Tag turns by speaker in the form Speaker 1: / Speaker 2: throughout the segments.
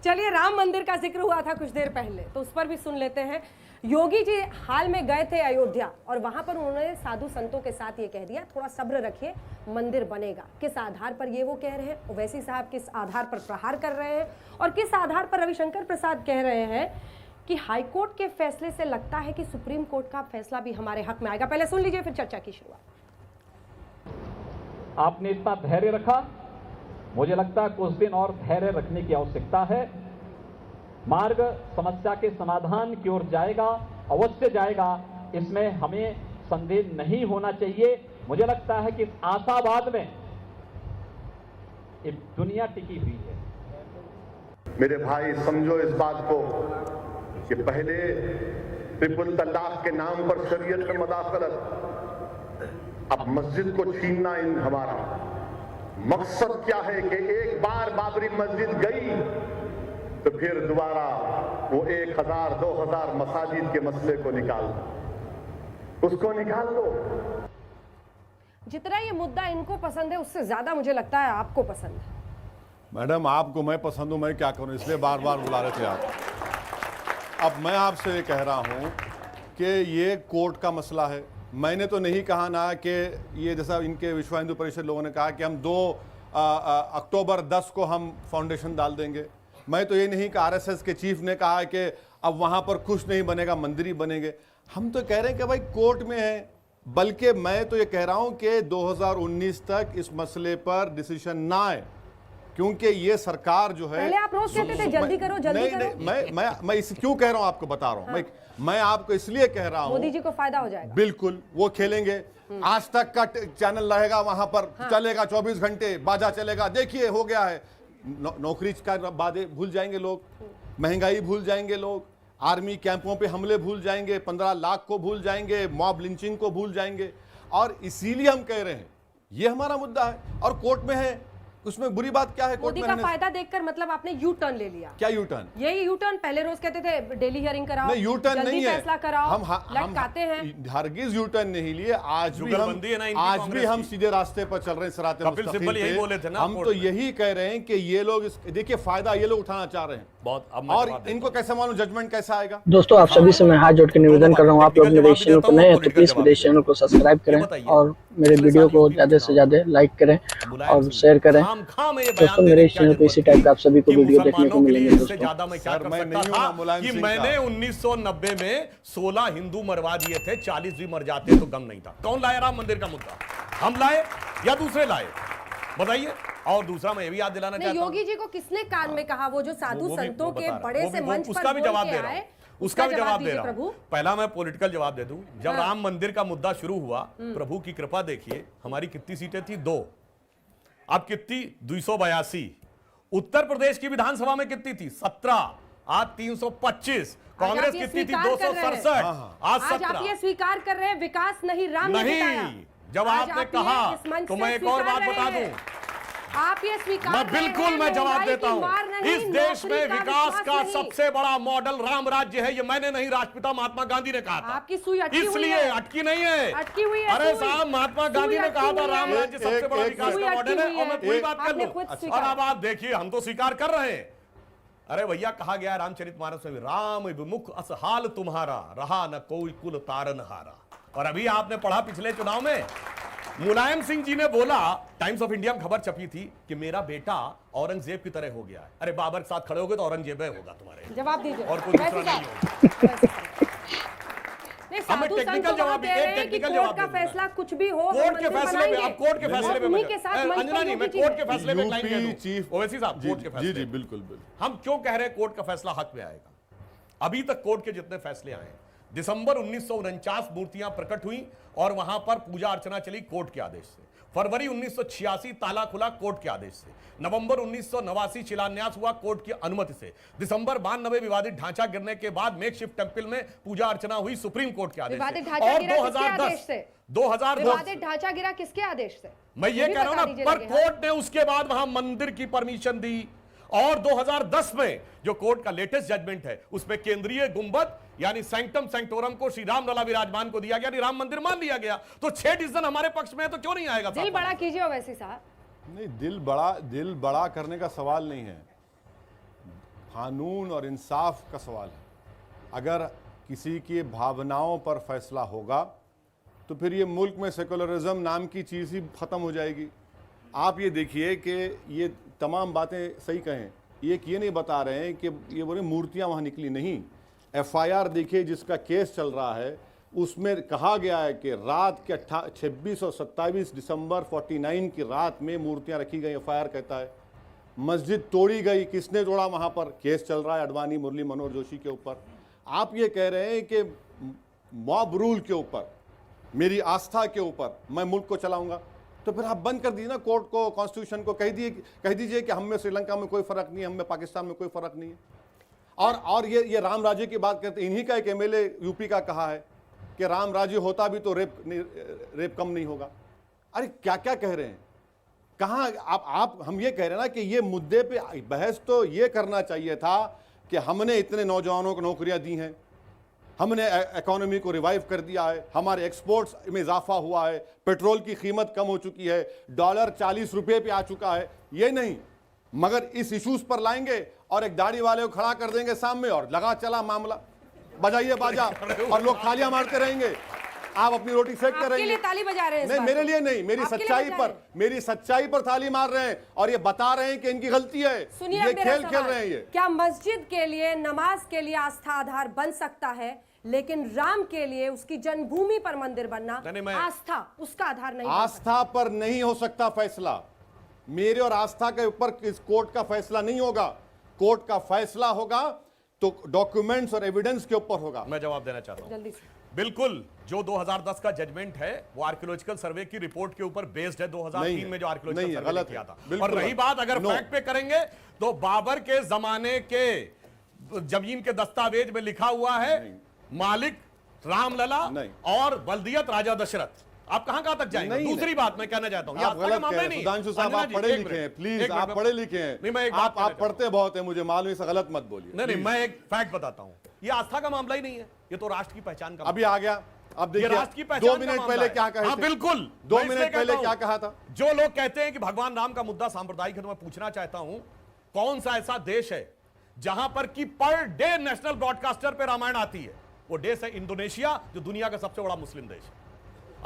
Speaker 1: चलिए, राम मंदिर का जिक्र हुआ था कुछ देर पहले, तो उस पर भी सुन लेते हैं। योगी जी हाल में गए थे अयोध्या और वहां पर उन्होंने साधु संतों के साथ ये कह दिया, थोड़ा सब्र रखिए, मंदिर बनेगा। किस आधार पर ये वो कह रहे हैं, ओवैसी साहब किस आधार पर प्रहार कर रहे हैं, और किस आधार पर रविशंकर प्रसाद कह रहे हैं कि हाईकोर्ट के फैसले से लगता है कि सुप्रीम कोर्ट का फैसला भी हमारे हक में आएगा। पहले सुन लीजिए, फिर चर्चा की शुरुआत।
Speaker 2: आपने इतना धैर्य रखा, मुझे लगता है कुछ दिन और धैर्य रखने की आवश्यकता है। मार्ग समस्या के समाधान की ओर जाएगा, अवश्य जाएगा, इसमें हमें संदेह नहीं होना चाहिए। मुझे लगता है कि इस आशावाद में एक दुनिया टिकी हुई है।
Speaker 3: मेरे भाई, समझो इस बात को कि पहले ट्रिपल तलाक के नाम पर शरीयत में मदाखलत, अब मस्जिद को छीनना इन हमारा मकसद क्या है कि एक बार बाबरी मस्जिद गई तो फिर दोबारा वो 1000 2000 मसाजिद के मसले को निकाल दो, उसको निकाल दो।
Speaker 1: जितना ये मुद्दा इनको पसंद है, उससे ज्यादा मुझे लगता है आपको पसंद है।
Speaker 4: मैडम, आपको मैं पसंद हूं, मैं क्या करूं, इसलिए बार बार बुला रहे थे आप। अब मैं आपसे ये कह रहा हूं कि ये कोर्ट का मसला है। मैंने तो नहीं कहा ना कि ये, जैसा इनके विश्व हिंदू परिषद लोगों ने कहा कि हम 2 अक्टूबर 10 को हम फाउंडेशन डाल देंगे। मैं तो ये नहीं कि आरएसएस के चीफ ने कहा कि अब वहाँ पर कुछ नहीं बनेगा, मंदिर ही बनेंगे। हम तो कह रहे हैं कि भाई कोर्ट में है, बल्कि मैं तो ये कह रहा हूँ कि 2019 तक इस मसले पर डिसीजन ना आए, क्योंकि ये सरकार जो है,
Speaker 1: पहले आप रोज कहते थे जल्दी करो जल्दी करो।
Speaker 4: नहीं, मैं इस क्यों कह रहा हूँ आपको बता रहा हूँ। हाँ। मैं आपको इसलिए कह रहा हूँ,
Speaker 1: मोदी जी को फायदा हो जाएगा।
Speaker 4: बिल्कुल, वो खेलेंगे। आज तक का चैनल रहेगा वहां पर। हाँ। चलेगा 24 घंटे, बाजा चलेगा। देखिए हो गया है, नौकरी का वादे भूल जाएंगे लोग, महंगाई भूल जाएंगे लोग, आर्मी कैंपों पे हमले भूल जाएंगे, 15 लाख को भूल जाएंगे, मॉब लिंचिंग को भूल जाएंगे। और इसीलिए हम कह रहे हैं ये हमारा मुद्दा है और कोर्ट में है। उसमें बुरी बात क्या है?
Speaker 1: मोदी का फायदा देखकर मतलब आपने यू टर्न ले लिया।
Speaker 4: क्या यू टर्न?
Speaker 1: यही यू टर्न। पहले रोज कहते थे डेली हियरिंग कराओ,
Speaker 4: नहीं, यू टर्न नहीं है,
Speaker 1: फैसला कराओ, लटकाते हैं।
Speaker 4: हरगिज यू टर्न नहीं लिए। आज भी हम सीधे रास्ते पर चल रहे हैं, सिराते मुस्तकीम पे। हम तो यही कह रहे हैं कि ये लोग, देखिए फायदा ये लोग उठाना चाह रहे हैं बहुत। और इनको कैसे मालूम जजमेंट कैसा आएगा?
Speaker 5: दोस्तों, आप सभी से मैं हाथ जोड़ के निवेदन कर रहा हूँ, आप लोग मेरे चैनल पर नए हैं तो प्लीज मेरे चैनल को सब्सक्राइब करें और मेरे वीडियो को ज्यादा से ज्यादा लाइक करें और शेयर करें। दोस्तों, मेरे इस चैनल पे इसी टाइप का आप सभी को वीडियो देखने को मिलेंगे। दोस्तों,
Speaker 6: कि मैंने 1990 में 16 हिंदू मरवा दिए थे, 40 भी मर जाते तो गम नहीं था। कौन लाया राम मंदिर का मुद्दा? हम लाए या दूसरे लाए? बताइए। और दूसरा मैं ये भी याद दिलाना चाहता हूं,
Speaker 1: योगी जी को किसने कान में कहा, वो जो साधु संतों के बड़े से मंच पर
Speaker 6: उसका भी जवाब दे रहा हूं, उसका भी जवाब दे रहा हूं। पहला मैं पॉलिटिकल जवाब दे दूं। जब राम मंदिर का मुद्दा शुरू हुआ, प्रभु की कृपा देखिए, हमारी कितनी सीटें थी? 2। अब कितनी? 282। उत्तर प्रदेश की विधानसभा में कितनी थी? 17। आज 325। कांग्रेस कितनी थी? 267। आज 17।
Speaker 1: आप ये स्वीकार कर रहे हैं विकास नहीं राम
Speaker 6: नहीं। जब आपने कहा तो मैं एक और बात बता दूं,
Speaker 1: आप ये स्वीकार,
Speaker 6: मैं बिल्कुल मैं जवाब देता हूं। इस देश में विकास का सबसे बड़ा मॉडल राम राज्य है, ये मैंने नहीं, राष्ट्रपिता महात्मा गांधी ने कहा था।
Speaker 1: आपकी सुई अटकी हुई है।
Speaker 6: इसलिए अटकी नहीं है,
Speaker 1: अटकी हुई है।
Speaker 6: अरे साहब, महात्मा गांधी ने कहा था राम राज्य सबसे बड़ा विकास का मॉडल है। और मैं पूरी बात कर लूं, और अब आप देखिए, हम तो स्वीकार कर रहे हैं। अरे भैया, कहा गया है रामचरितमानस में, राम विमुख असहाल तुम्हारा, रहा न कोई कुल तारन हारा। और अभी आपने पढ़ा पिछले चुनाव में, मुलायम सिंह जी ने बोला, टाइम्स ऑफ इंडिया में खबर छपी थी कि मेरा बेटा औरंगजेब की तरह हो गया है। अरे बाबर के साथ खड़े होगे तो औरंगजेब होगा तुम्हारे।
Speaker 1: जवाब दीजिए।
Speaker 6: और कोई दूसरा नहीं होगा। हमें टेक्निकल जवाब, एक टेक्निकल जवाब
Speaker 1: का फैसला कुछ भी हो,
Speaker 6: कोर्ट के फैसले पे, अब कोर्ट के फैसले पे अंजना नहीं, मैं कोर्ट के फैसले पे लाइन कह दूं चीफ ओवैसी साहब, कोर्ट के फैसले।
Speaker 4: जी बिल्कुल।
Speaker 6: हम क्यों कह रहे हैं कोर्ट का फैसला हक में आएगा? अभी तक कोर्ट के जितने फैसले आए, दिसंबर 1949 मूर्तियां प्रकट हुई और वहां पर पूजा अर्चना चली कोर्ट के आदेश से। फरवरी 1986 ताला खुला कोर्ट के आदेश से। नवंबर 1989 शिलान्यास हुआ कोर्ट की अनुमति से। दिसंबर 92 विवादित ढांचा गिरने के बाद मेकशिफ्ट टेंपल में पूजा अर्चना हुई सुप्रीम कोर्ट के आदेश से। और 2010
Speaker 1: विवादित ढांचा गिरा किसके आदेश से?
Speaker 6: मैं ये कह रहा हूं ना, पर कोर्ट ने उसके बाद वहां मंदिर की परमिशन दी। और 2010 में जो कोर्ट का लेटेस्ट जजमेंट है, उसमें केंद्रीय गुंबद यानी सैंक्टम सैंक्टोरम को श्री राम लला विराजमान को दिया गया, यानी राम मंदिर मान लिया गया। तो 6 डिसीजन हमारे पक्ष में है, तो क्यों नहीं आएगा?
Speaker 1: दिल बड़ा कीजिए ओवैसी साहब।
Speaker 4: नहीं, दिल बड़ा करने का सवाल नहीं है। कानून और इंसाफ का सवाल है। अगर किसी की भावनाओं पर फैसला होगा तो फिर ये मुल्क में सेकुलरिज्म नाम की चीज़ ही ख़त्म हो जाएगी। आप ये देखिए कि ये तमाम बातें सही कहें, ये नहीं बता रहे हैं कि ये बोले मूर्तियाँ वहाँ निकली नहीं। FIR देखिए जिसका केस चल रहा है, उसमें कहा गया है कि रात के 26 और 27 दिसंबर 49 की रात में मूर्तियाँ रखी गई। FIR कहता है मस्जिद तोड़ी गई, किसने तोड़ा वहाँ पर केस चल रहा है अडवाणी मुरली मनोहर जोशी के ऊपर। आप ये कह रहे हैं कि मॉब रूल के ऊपर, मेरी आस्था के ऊपर मैं मुल्क को चलाऊंगा, तो फिर आप बंद कर दीजिए ना कोर्ट को, कॉन्स्टिट्यूशन को, कह दीजिए कि हम में श्रीलंका में कोई फ़र्क नहीं है, हम में पाकिस्तान में कोई फ़र्क नहीं है। और ये राम राज्य की बात करते, इन्हीं का एक MLA यूपी का कहा है कि राम राज्य होता भी तो रेप कम नहीं होगा। अरे क्या क्या कह रहे हैं, कहाँ आप हम ये कह रहे हैं ना कि ये मुद्दे पे बहस तो ये करना चाहिए था कि हमने इतने नौजवानों को नौकरियां दी हैं, हमने इकोनॉमी को रिवाइव कर दिया है, हमारे एक्सपोर्ट्स में इजाफा हुआ है, पेट्रोल की कीमत कम हो चुकी है, डॉलर 40 रुपये पे आ चुका है। ये नहीं, मगर इस इश्यूज पर लाएंगे और एक दाढ़ी वाले को खड़ा कर देंगे सामने और लगा चला मामला, बजाइए बाजा और लोग तालियां मारते रहेंगे। आप अपनी रोटी सेकते
Speaker 1: आपके
Speaker 4: रहेंगे।
Speaker 1: लिए ताली बजा रहे हैं इस
Speaker 4: नहीं,
Speaker 1: बार
Speaker 4: मेरे
Speaker 1: तो।
Speaker 4: लिए नहीं, मेरी सच्चाई पर ताली मार रहे हैं और ये बता रहे हैं कि इनकी गलती है।
Speaker 1: सुनिए
Speaker 4: ये
Speaker 1: अब मेरा
Speaker 4: खेल खेल
Speaker 1: सवाल,
Speaker 4: रहे हैं ये।
Speaker 1: क्या मस्जिद के लिए, नमाज के लिए आस्था आधार बन सकता है, लेकिन राम के लिए उसकी जन्मभूमि पर मंदिर बनना आस्था उसका आधार नहीं?
Speaker 4: आस्था पर नहीं हो सकता फैसला। मेरे और आस्था के ऊपर इस कोर्ट का फैसला नहीं होगा। कोर्ट का फैसला होगा तो डॉक्यूमेंट्स और एविडेंस के ऊपर होगा।
Speaker 6: मैं जवाब देना चाहता हूं
Speaker 1: जल्दी से।
Speaker 6: बिल्कुल, जो 2010 का जजमेंट है वो आर्कियोलॉजिकल सर्वे की रिपोर्ट के ऊपर बेस्ड है, 2003 में जो आर्कियोलॉजिकल सर्वे
Speaker 4: गलत
Speaker 6: किया था।
Speaker 4: बिल्कुल
Speaker 6: और रही बात अगर फैक्ट पे करेंगे तो बाबर के जमाने के जमीन के दस्तावेज में लिखा हुआ है मालिक रामलला और बल्दियत राजा दशरथ। आप कहां तक जाएंगे? दूसरी बात मैं कहना चाहता हूं,
Speaker 4: आप गलत कह रहे हैं सुधांशु साहब, आप पढ़े लिखे हैं, प्लीज आप पढ़े लिखे हैं, आप पढ़ते बहुत हैं, मुझे मालूम, इसे गलत मत बोलिए।
Speaker 6: नहीं, मैं एक फैक्ट बताता हूं, ये आस्था का मामला ही नहीं है, ये तो राष्ट्र की पहचान का
Speaker 4: अभी आ गया। अब देखिए
Speaker 6: राष्ट्र की पहचान
Speaker 4: 2 मिनट पहले क्या कहा?
Speaker 6: बिल्कुल
Speaker 4: 2 मिनट पहले क्या कहा था?
Speaker 6: जो लोग कहते हैं कि भगवान राम का मुद्दा सांप्रदायिक है, तो मैं पूछना चाहता हूं कौन सा ऐसा देश है जहां पर कि पर डे नेशनल ब्रॉडकास्टर पे रामायण आती है? वो देश है इंडोनेशिया, जो दुनिया का सबसे बड़ा मुस्लिम देश है।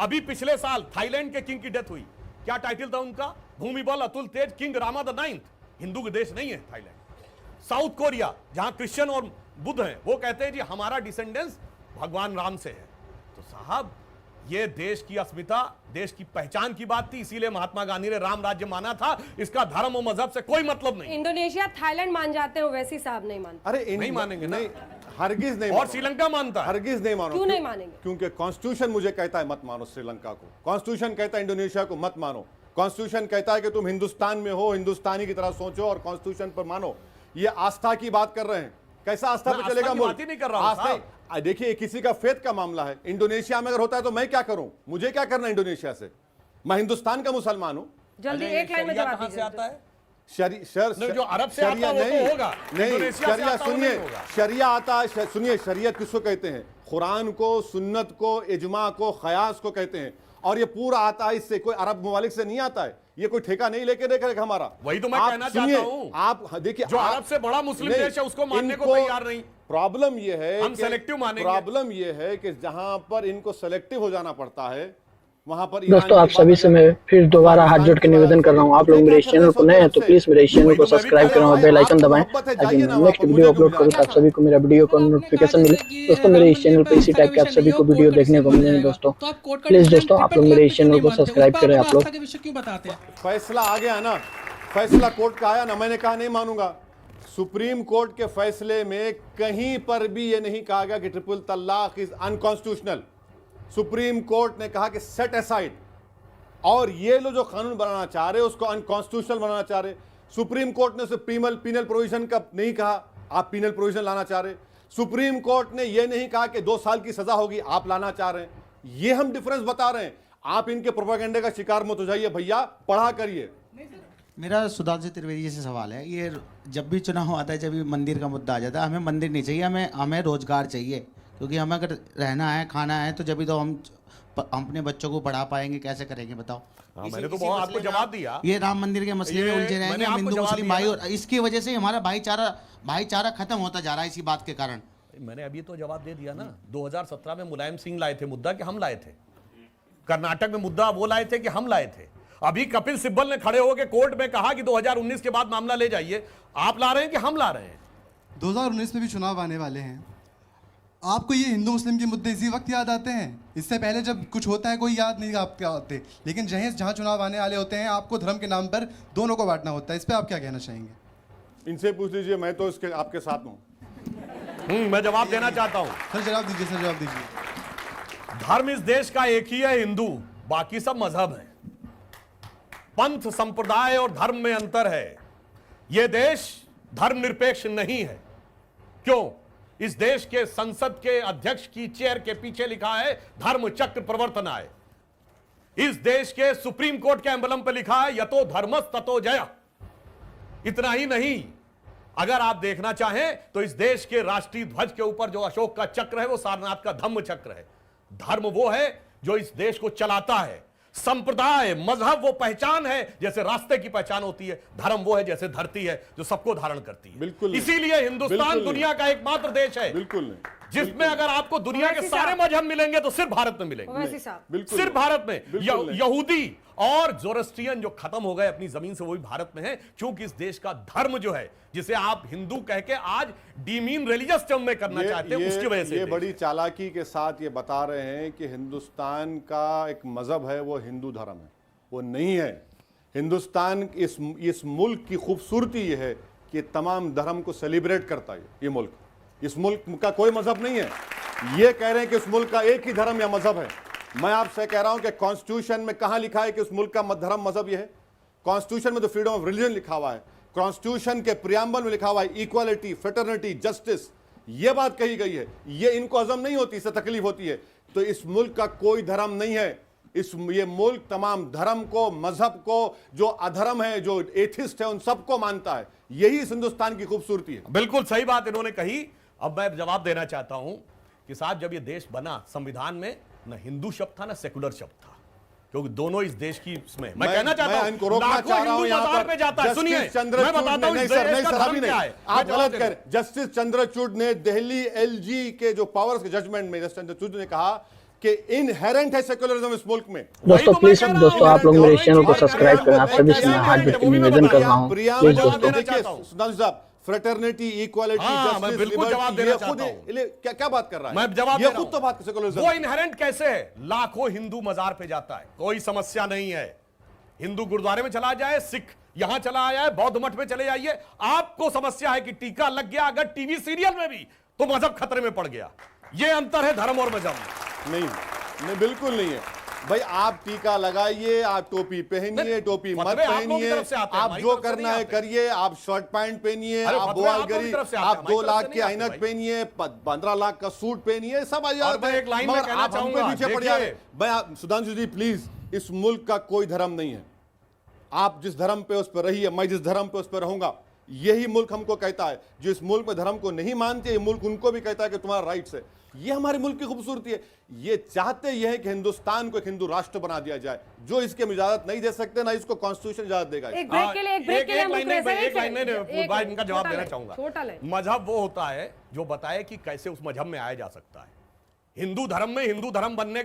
Speaker 6: अभी पिछले साल थाईलैंड के किंग की डेथ हुई, क्या टाइटल था उनका? Bhumibol Adulyadej king Rama the 9th। Hindu के देश नहीं है थाईलैंड। साउथ कोरिया, जहां क्रिश्चियन और बुद्ध हैं, वो कहते हैं जी हमारा डिसेंडेंस भगवान राम से है। तो साहब, ये देश की अस्मिता, देश की पहचान की बात थी, इसीलिए महात्मा गांधी ने राम राज्य माना था। इसका धर्म और मजहब से कोई मतलब नहीं।
Speaker 1: इंडोनेशिया थाईलैंड मान जाते हो, वैसी साहब नहीं मानते।
Speaker 4: अरे
Speaker 6: नहीं मानेंगे, नहीं,
Speaker 4: हरगिज नहीं।
Speaker 6: और श्रीलंका मानता है,
Speaker 4: हरगिज नहीं मानो।
Speaker 1: क्यों नहीं मानेंगे?
Speaker 4: क्योंकि कॉन्स्टिट्यूशन मुझे कहता है मत मानो श्रीलंका को, कॉन्स्टिट्यूशन कहता है इंडोनेशिया को मत मानो, कॉन्स्टिट्यूशन कहता है कि तुम हिंदुस्तान में हो, हिंदुस्तानी की तरह सोचो और कॉन्स्टिट्यूशन पर मानो। ये आस्था की बात कर रहे हैं, कैसा आस्था पे चलेगा मुल्क?
Speaker 6: नहीं कर रहा हूं।
Speaker 4: देखिए, किसी का फेथ का मामला है। इंडोनेशिया में अगर होता है तो मैं क्या करूं? मुझे क्या करना इंडोनेशिया से? मैं हिंदुस्तान का मुसलमान हूं।
Speaker 1: जल्दी एक लाइन में जवाब दीजिए।
Speaker 6: आता है
Speaker 4: जो
Speaker 6: अरब से आता है वो होगा,
Speaker 4: नहीं, शरिया सुनिए, शरिया आता है। सुनिए, शरीयत किसको कहते हैं? कुरान को, सुन्नत को, इजमा को, खयास को कहते हैं। और ये पूरा आता है इससे, कोई अरब ममालिक से नहीं आता है। ये कोई ठेका नहीं लेके देखेगा हमारा।
Speaker 6: वही तो मैं कहना चाहता हूं।
Speaker 4: आप देखिए,
Speaker 6: जो अरब से बड़ा मुस्लिम देश है उसको मानने को तैयार नहीं।
Speaker 4: प्रॉब्लम ये है,
Speaker 6: हम सेलेक्टिव मानेंगे।
Speaker 4: प्रॉब्लम ये है कि जहां पर इनको सेलेक्टिव हो जाना पड़ता है, वहां पर
Speaker 5: दोस्तों आप सभी से मैं फिर दोबारा हाथ जोड़ के निवेदन कर रहा हूँ, आप लोग मेरे इस चैनल को नए हैं तो प्लीज मेरे इस चैनल को सब्सक्राइब करें और बेल आइकन दबाएं ताकि मैं नेक्स्ट वीडियो अपलोड करूँ तो आप सभी को मेरा वीडियो का नोटिफिकेशन मिले। दोस्तों मेरे इस चैनल पर इसी टाइप के आप सभी को वीडियो देखने को मिलेंगे। दोस्तों प्लीज दोस्तों आप लोग मेरे इस चैनल को सब्सक्राइब करें। आप लोग
Speaker 7: क्यों बताते हैं?
Speaker 4: फैसला आ गया ना, फैसला कोर्ट का आया ना, मैंने कहा नहीं मानूंगा। सुप्रीम कोर्ट के फैसले में कहीं पर भी ये नहीं कहा गया कि ट्रिपल तलाक इज अनकॉन्स्टिट्यूशनल। सुप्रीम कोर्ट ने कहा कि सेट असाइड, और ये लोग जो कानून बनाना चाह रहे उसको अनकॉन्स्टिट्यूशनल बनाना चाह रहे। सुप्रीम कोर्ट ने उसे पीनल प्रोविजन का नहीं कहा, आप पीनल प्रोविजन लाना चाह रहे। सुप्रीम कोर्ट ने ये नहीं कहा कि 2 साल की सजा होगी, आप लाना चाह रहे हैं। ये हम डिफरेंस बता रहे हैं। आप इनके प्रोपेगेंडे का शिकार मत हो जाइए भैया, पढ़ा करिए।
Speaker 7: मेरा सुधांशु त्रिवेदी जी से सवाल है, ये जब भी चुनाव आता है, जब भी मंदिर का मुद्दा आ जाता है, हमें मंदिर नहीं चाहिए, हमें रोजगार चाहिए। क्योंकि हमें अगर रहना है, खाना है, तो जब भी तो हम हम अपने बच्चों को पढ़ा पाएंगे, कैसे करेंगे बताओ?
Speaker 6: मैंने तो बहुत आपको जवाब दिया।
Speaker 7: ये राम मंदिर के मसले में उलझे रहेंगे हम हिंदू मुस्लिम भाई, और इसकी वजह से हमारा भाईचारा खत्म होता जा रहा है इसी बात के कारण।
Speaker 6: मैंने अभी तो जवाब दे दिया ना। 2017 में मुलायम सिंह लाए थे मुद्दा कि हम लाए थे? कर्नाटक में मुद्दा वो लाए थे कि हम लाए थे? अभी कपिल सिब्बल ने खड़े होकर कोर्ट में कहा कि 2019 के बाद मामला ले जाइए। आप ला रहे हैं कि हम ला रहे हैं?
Speaker 8: 2019 में भी चुनाव आने वाले हैं। आपको ये हिंदू मुस्लिम के मुद्दे इसी वक्त याद आते हैं? इससे पहले जब कुछ होता है कोई याद नहीं आपके आते, लेकिन जहाँ चुनाव आने वाले होते हैं आपको धर्म के नाम पर दोनों को बांटना होता है। इस पर आप क्या कहना चाहेंगे?
Speaker 4: इनसे पूछ लीजिए, मैं तो इसके आपके साथ हूँ।
Speaker 6: मैं जवाब देना चाहता हूं।
Speaker 8: सर जवाब दीजिए, सर जवाब दीजिए।
Speaker 6: धर्म इस देश का एक ही है, हिंदू, बाकी सब मजहब है। पंथ, संप्रदाय और धर्म में अंतर है। यह देश धर्मनिरपेक्ष नहीं है। क्यों? इस देश के संसद के अध्यक्ष की चेयर के पीछे लिखा है धर्म चक्र प्रवर्तनाय। इस देश के सुप्रीम कोर्ट के एम्बलम पर लिखा है यतो धर्मस् ततो जय। इतना ही नहीं, अगर आप देखना चाहें तो इस देश के राष्ट्रीय ध्वज के ऊपर जो अशोक का चक्र है वो सारनाथ का धम्म चक्र है। धर्म वो है जो इस देश को चलाता है। संप्रदाय, मजहब वो पहचान है, जैसे रास्ते की पहचान होती है। धर्म वो है जैसे धरती है जो सबको धारण करती है।
Speaker 4: बिल्कुल।
Speaker 6: इसीलिए हिंदुस्तान दुनिया का एकमात्र देश है
Speaker 4: बिल्कुल नहीं,
Speaker 6: जिसमें अगर आपको दुनिया के सारे मजहब मिलेंगे तो सिर्फ भारत में मिलेंगे।
Speaker 4: बिल्कुल
Speaker 6: सिर्फ भारत में।
Speaker 4: बिल्कुल नहीं।
Speaker 6: यहूदी और जोरस्ट्रियन जो खत्म हो गए अपनी जमीन से, वो भी भारत में है। क्योंकि इस देश का धर्म जो है, जिसे आप हिंदू कह के आज डीमीन रिलीजियस टर्म में करना चाहते हैं, उसकी वजह से
Speaker 4: ये बड़ी चालाकी के साथ ये बता रहे हैं कि हिंदुस्तान का एक मजहब है वो हिंदू धर्म है। वो नहीं है। हिंदुस्तान इस मुल्क की खूबसूरती ये है कि तमाम धर्म को सेलिब्रेट करता है ये मुल्क। इस मुल्क का कोई मजहब नहीं है। ये कह रहे हैं कि इस मुल्क का एक ही धर्म या मजहब है। मैं आपसे कह रहा हूं कि कॉन्स्टिट्यूशन में कहां लिखा है कि उस मुल्क का धर्म मजहब यह है? कॉन्स्टिट्यूशन में तो फ्रीडम ऑफ रिलीजन लिखा हुआ है। कॉन्स्टिट्यूशन के प्रियम्बल में लिखा हुआ है इक्वालिटी, फ्रेटर्निटी, जस्टिस। ये बात कही गई है। ये इनको हजम नहीं होती, इससे तकलीफ होती है। तो इस मुल्क का कोई धर्म नहीं है। ये मुल्क तमाम धर्म को, मजहब को, जो अधर्म है, जो एथिस्ट है, उन सबको मानता है। यही इस हिंदुस्तान की खूबसूरती है।
Speaker 6: बिल्कुल सही बात इन्होंने कही। अब मैं जवाब देना चाहता हूं कि साहब, जब ये देश बना, संविधान में न हिंदू शब्द था न सेकुलर शब्द था, क्योंकि दोनों इस देश की इसमें मैं कहना चाहता हूं
Speaker 4: इनको रोकना चाह रहा हूं यहां पर।
Speaker 6: पे जाता है। सुनिए, मैं बताता हूं
Speaker 4: नहीं सर, नहीं सर, अभी नहीं, आप गलत कर। जस्टिस चंद्रचूड़ ने दिल्ली एलजी के जो पावर्स के जजमेंट में जस्टिस चंद्रचूड़ ने कहा कि इनहेरेंट है सेकुलरिज्म इस मुल्क में।
Speaker 5: दोस्तों प्लीज आप लोग मेरे चैनल को सब्सक्राइब करें। आप सभी से मैं हाथ जोड़ के निवेदन कर रहा हूं, प्लीज दोस्तों।
Speaker 4: सुधांशु साहब, फ्रेटर्निटी, इक्वालिटी,
Speaker 6: मैं बिल्कुल जवाब देना चाहता हूं।
Speaker 4: क्या बात कर रहा है?
Speaker 6: मैं जवाब
Speaker 4: ये खुद तो बात सेकुलरिज्म।
Speaker 6: वो इनहेरेंट कैसे है? लाखों हिंदू मजार पे जाता है, कोई समस्या नहीं है। हिंदू गुरुद्वारे में चला जाए, सिख यहां चला आया है, बौद्ध मठ में चले जाइए। आपको समस्या है कि टीका लग गया अगर टीवी सीरियल में भी, तो मजहब खतरे में पड़ गया। ये अंतर है धर्म और मजहब में।
Speaker 4: नहीं, बिल्कुल नहीं है भाई। आप टीका लगाइए, आप टोपी पहनिए, टोपी मत पहनिए, आप जो करना है करिए। आप शर्ट पैंट पहनिए, आप बोआल करिए, आप 2 लाख के ऐनक पहनिए, 15 लाख का सूट पहनिए, सब आजाद है।
Speaker 6: एक लाइन में कहना चाहूंगा,
Speaker 4: पीछे पड़ जाए। सुधांशु जी प्लीज, इस मुल्क का कोई धर्म नहीं है। आप जिस धर्म पे उस पर रहिए, मैं जिस धर्म पे उस पर रहूंगा। यही मुल्क हमको कहता है। जो इस मुल्क में धर्म को नहीं मानते, ये मुल्क उनको भी कहता है कि तुम्हारा राइट्स है। ये हमारे मुल्क की खूबसूरती है। ये चाहते ये है कि हिंदुस्तान को एक हिंदू राष्ट्र बना दिया जाए, जो इसके इजाजत नहीं दे सकते, ना इसको कॉन्स्टिट्यूशन इजाजत देगा।
Speaker 1: एक लाइन
Speaker 6: में इनका जवाब देना चाहूंगा। मजहब वो होता है जो बताए कि कैसे उस मजहब में आया जा सकता है। हिंदू धर्म में हिंदू धर्म बनने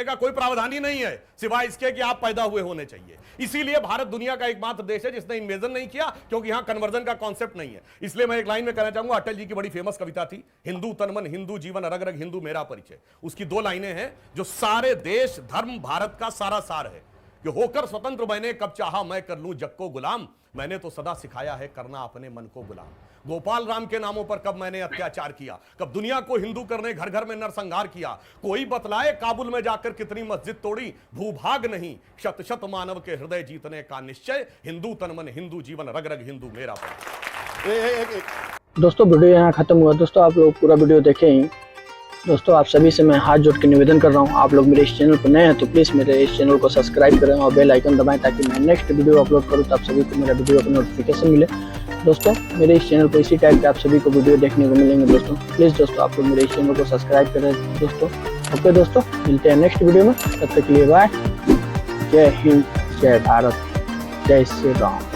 Speaker 6: का कोई प्रावधान ही नहीं है, सिवाय इसके कि आप पैदा हुए होने चाहिए। इसीलिए भारत दुनिया का एकमात्र देश है जिसने इन्वेजन नहीं किया, क्योंकि यहां कन्वर्जन का कॉन्सेप्ट नहीं है। इसलिए मैं एक लाइन में कहना चाहूंगा, अटल जी की बड़ी फेमस कविता थी, हिंदू तन मन हिंदू जीवन, रग रग हिंदू मेरा परिचय। उसकी 2 लाइनें हैं जो सारे देश धर्म भारत का सारा सार है कि होकर स्वतंत्र मैंने कब चाहा मैं कर लूं जग को गुलाम, मैंने तो सदा सिखाया है करना अपने मन को गुलाम। गोपाल राम के नामों पर कब मैंने अत्याचार किया, कब दुनिया को हिंदू करने घर घर में नरसंहार किया। कोई बतलाए काबुल में जाकर कितनी मस्जिद तोड़ी, भूभाग नहीं शत शत मानव के हृदय जीतने का निश्चय, हिंदू तन मन हिंदू जीवन, रग रग हिंदू मेरा परिचय।
Speaker 5: दोस्तों वीडियो यहाँ खत्म हुआ। दोस्तों आप लोग पूरा वीडियो देखें ही। दोस्तों आप सभी से मैं हाथ जोड़ के निवेदन कर रहा हूँ, आप लोग मेरे इस चैनल पर नए हैं तो प्लीज़ मेरे इस चैनल को सब्सक्राइब करें और बेल आइकन दबाएं, ताकि मैं नेक्स्ट वीडियो अपलोड करूँ तो आप सभी को मेरा वीडियो का नोटिफिकेशन मिले। दोस्तों मेरे इस चैनल पर इसी टाइप के आप सभी को वीडियो देखने को मिलेंगे। दोस्तों प्लीज़ दोस्तों आप लोग मेरे इस चैनल को सब्सक्राइब करें दोस्तों। ओके दोस्तों, मिलते हैं नेक्स्ट वीडियो में, तब तक के लिए बाय। जय हिंद, जय भारत, जय श्री राम।